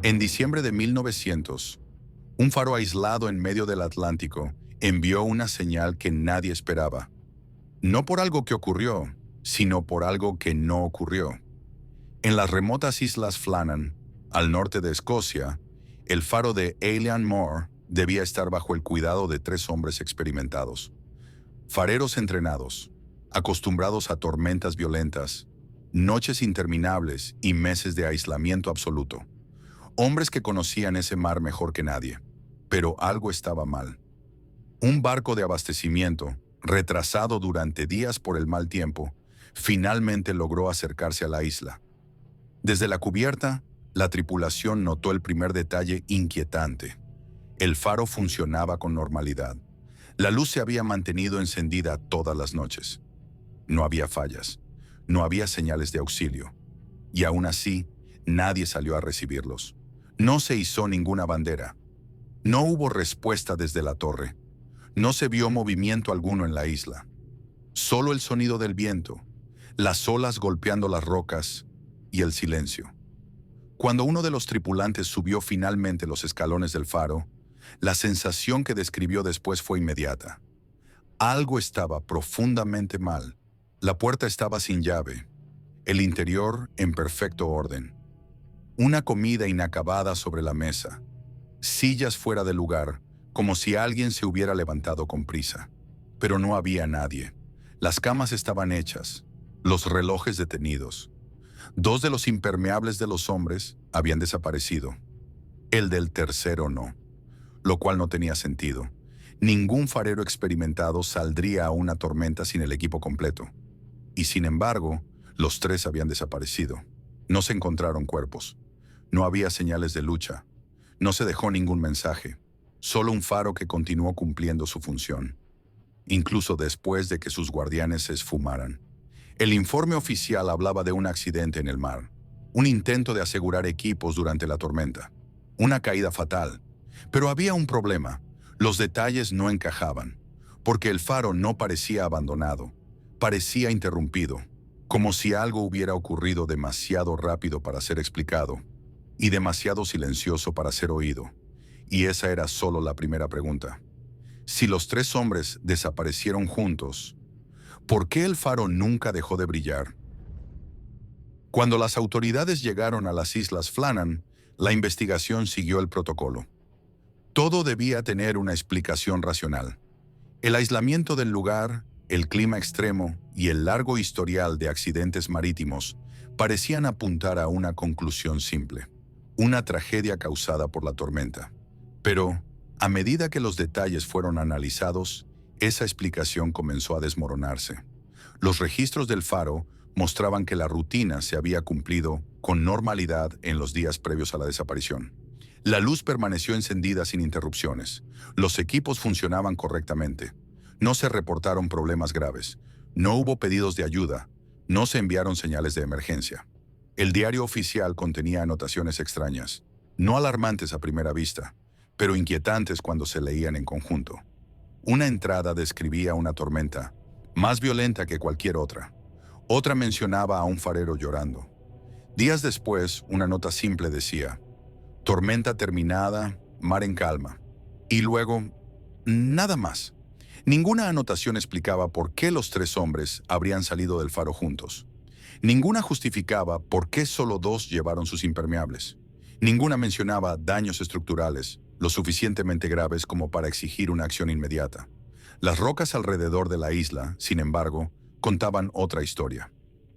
En diciembre de 1900, un faro aislado en medio del Atlántico envió una señal que nadie esperaba. No por algo que ocurrió, sino por algo que no ocurrió. En las remotas islas Flannan, al norte de Escocia, el faro de Eilean Mor debía estar bajo el cuidado de 3 hombres experimentados. Fareros entrenados, acostumbrados a tormentas violentas, noches interminables y meses de aislamiento absoluto. Hombres que conocían ese mar mejor que nadie. Pero algo estaba mal. Un barco de abastecimiento, retrasado durante días por el mal tiempo, finalmente logró acercarse a la isla. Desde la cubierta, la tripulación notó el primer detalle inquietante. El faro funcionaba con normalidad. La luz se había mantenido encendida todas las noches. No había fallas, no había señales de auxilio. Y aún así, nadie salió a recibirlos. No se izó ninguna bandera. No hubo respuesta desde la torre. No se vio movimiento alguno en la isla. Solo el sonido del viento, las olas golpeando las rocas y el silencio. Cuando uno de los tripulantes subió finalmente los escalones del faro, la sensación que describió después fue inmediata. Algo estaba profundamente mal. La puerta estaba sin llave, el interior en perfecto orden. Una comida inacabada sobre la mesa, sillas fuera de lugar, como si alguien se hubiera levantado con prisa. Pero no había nadie. Las camas estaban hechas, los relojes detenidos. 2 de los impermeables de los hombres habían desaparecido. El del tercero no, lo cual no tenía sentido. Ningún farero experimentado saldría a una tormenta sin el equipo completo. Y sin embargo, los 3 habían desaparecido. No se encontraron cuerpos. No había señales de lucha. No se dejó ningún mensaje. Solo un faro que continuó cumpliendo su función, incluso después de que sus guardianes se esfumaran. El informe oficial hablaba de un accidente en el mar, un intento de asegurar equipos durante la tormenta, una caída fatal. Pero había un problema. Los detalles no encajaban, porque el faro no parecía abandonado, parecía interrumpido, como si algo hubiera ocurrido demasiado rápido para ser explicado y demasiado silencioso para ser oído. Y esa era solo la primera pregunta. Si los 3 hombres desaparecieron juntos, ¿por qué el faro nunca dejó de brillar? Cuando las autoridades llegaron a las islas Flannan, la investigación siguió el protocolo. Todo debía tener una explicación racional. El aislamiento del lugar, el clima extremo y el largo historial de accidentes marítimos parecían apuntar a una conclusión simple: una tragedia causada por la tormenta. Pero, a medida que los detalles fueron analizados, esa explicación comenzó a desmoronarse. Los registros del faro mostraban que la rutina se había cumplido con normalidad en los días previos a la desaparición. La luz permaneció encendida sin interrupciones. Los equipos funcionaban correctamente. No se reportaron problemas graves. No hubo pedidos de ayuda. No se enviaron señales de emergencia. El diario oficial contenía anotaciones extrañas, no alarmantes a primera vista, pero inquietantes cuando se leían en conjunto. Una entrada describía una tormenta, más violenta que cualquier otra. Otra mencionaba a un farero llorando. Días después, una nota simple decía: tormenta terminada, mar en calma. Y luego, nada más. Ninguna anotación explicaba por qué los 3 hombres habrían salido del faro juntos. Ninguna justificaba por qué solo 2 llevaron sus impermeables. Ninguna mencionaba daños estructurales lo suficientemente graves como para exigir una acción inmediata. Las rocas alrededor de la isla, sin embargo, contaban otra historia.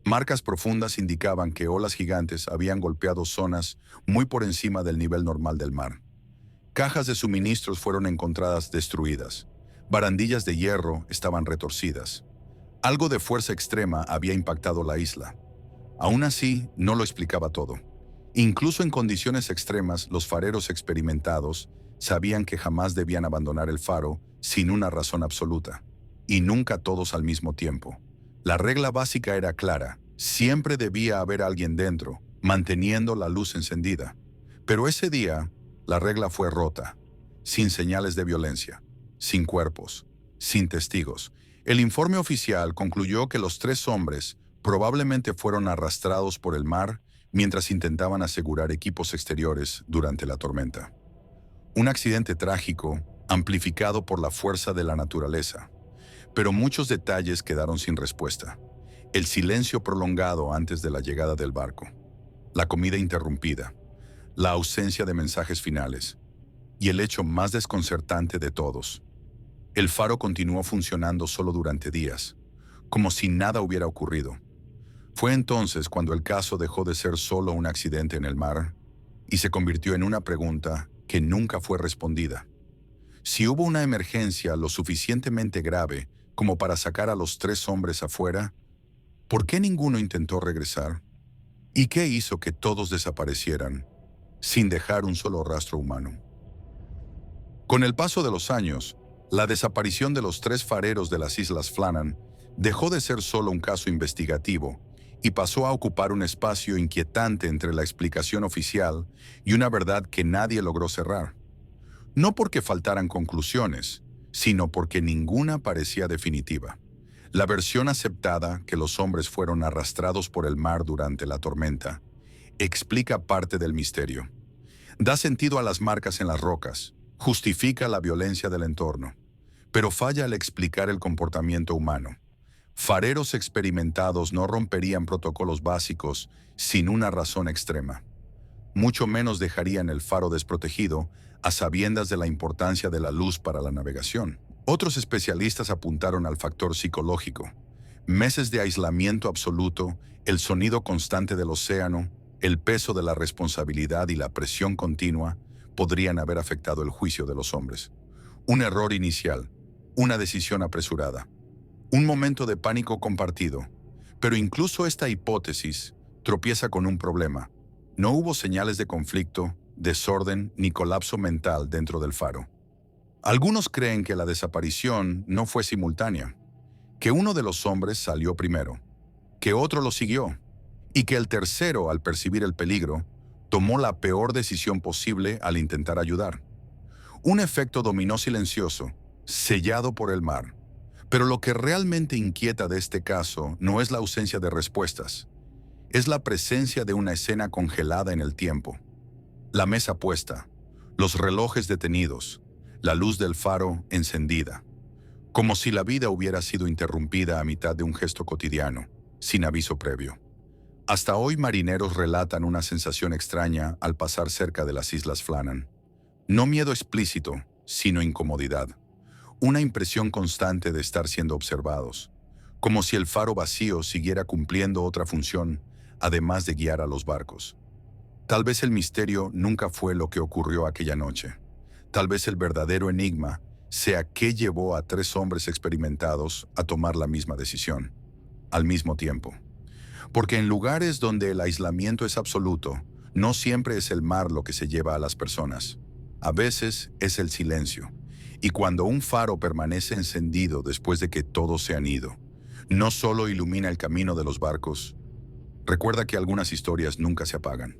Marcas profundas indicaban que olas gigantes habían golpeado zonas muy por encima del nivel normal del mar. Cajas de suministros fueron encontradas destruidas. Barandillas de hierro estaban retorcidas. Algo de fuerza extrema había impactado la isla. Aún así, no lo explicaba todo. Incluso en condiciones extremas, los fareros experimentados sabían que jamás debían abandonar el faro sin una razón absoluta, y nunca todos al mismo tiempo. La regla básica era clara: siempre debía haber alguien dentro, manteniendo la luz encendida. Pero ese día, la regla fue rota, sin señales de violencia, sin cuerpos, sin testigos. El informe oficial concluyó que los 3 hombres probablemente fueron arrastrados por el mar mientras intentaban asegurar equipos exteriores durante la tormenta. Un accidente trágico, amplificado por la fuerza de la naturaleza, pero muchos detalles quedaron sin respuesta. El silencio prolongado antes de la llegada del barco, la comida interrumpida, la ausencia de mensajes finales, y el hecho más desconcertante de todos. El faro continuó funcionando solo durante días, como si nada hubiera ocurrido. Fue entonces cuando el caso dejó de ser solo un accidente en el mar y se convirtió en una pregunta que nunca fue respondida. Si hubo una emergencia lo suficientemente grave como para sacar a los 3 hombres afuera, ¿por qué ninguno intentó regresar? ¿Y qué hizo que todos desaparecieran sin dejar un solo rastro humano? Con el paso de los años, la desaparición de los 3 fareros de las Islas Flannan dejó de ser solo un caso investigativo y pasó a ocupar un espacio inquietante entre la explicación oficial y una verdad que nadie logró cerrar. No porque faltaran conclusiones, sino porque ninguna parecía definitiva. La versión aceptada, que los hombres fueron arrastrados por el mar durante la tormenta, explica parte del misterio. Da sentido a las marcas en las rocas, justifica la violencia del entorno, pero falla al explicar el comportamiento humano. Fareros experimentados no romperían protocolos básicos sin una razón extrema. Mucho menos dejarían el faro desprotegido a sabiendas de la importancia de la luz para la navegación. Otros especialistas apuntaron al factor psicológico. Meses de aislamiento absoluto, el sonido constante del océano, el peso de la responsabilidad y la presión continua podrían haber afectado el juicio de los hombres. Un error inicial, una decisión apresurada, un momento de pánico compartido. Pero incluso esta hipótesis tropieza con un problema. No hubo señales de conflicto, desorden ni colapso mental dentro del faro. Algunos creen que la desaparición no fue simultánea, que uno de los hombres salió primero, que otro lo siguió, y que el tercero, al percibir el peligro, tomó la peor decisión posible al intentar ayudar. Un efecto dominó silencioso, sellado por el mar. Pero lo que realmente inquieta de este caso no es la ausencia de respuestas, es la presencia de una escena congelada en el tiempo. La mesa puesta, los relojes detenidos, la luz del faro encendida, como si la vida hubiera sido interrumpida a mitad de un gesto cotidiano, sin aviso previo. Hasta hoy marineros relatan una sensación extraña al pasar cerca de las Islas Flannan. No miedo explícito, sino incomodidad. Una impresión constante de estar siendo observados, como si el faro vacío siguiera cumpliendo otra función, además de guiar a los barcos. Tal vez el misterio nunca fue lo que ocurrió aquella noche. Tal vez el verdadero enigma sea qué llevó a 3 hombres experimentados a tomar la misma decisión, al mismo tiempo. Porque en lugares donde el aislamiento es absoluto, no siempre es el mar lo que se lleva a las personas. A veces es el silencio. Y cuando un faro permanece encendido después de que todos se han ido, no solo ilumina el camino de los barcos, recuerda que algunas historias nunca se apagan.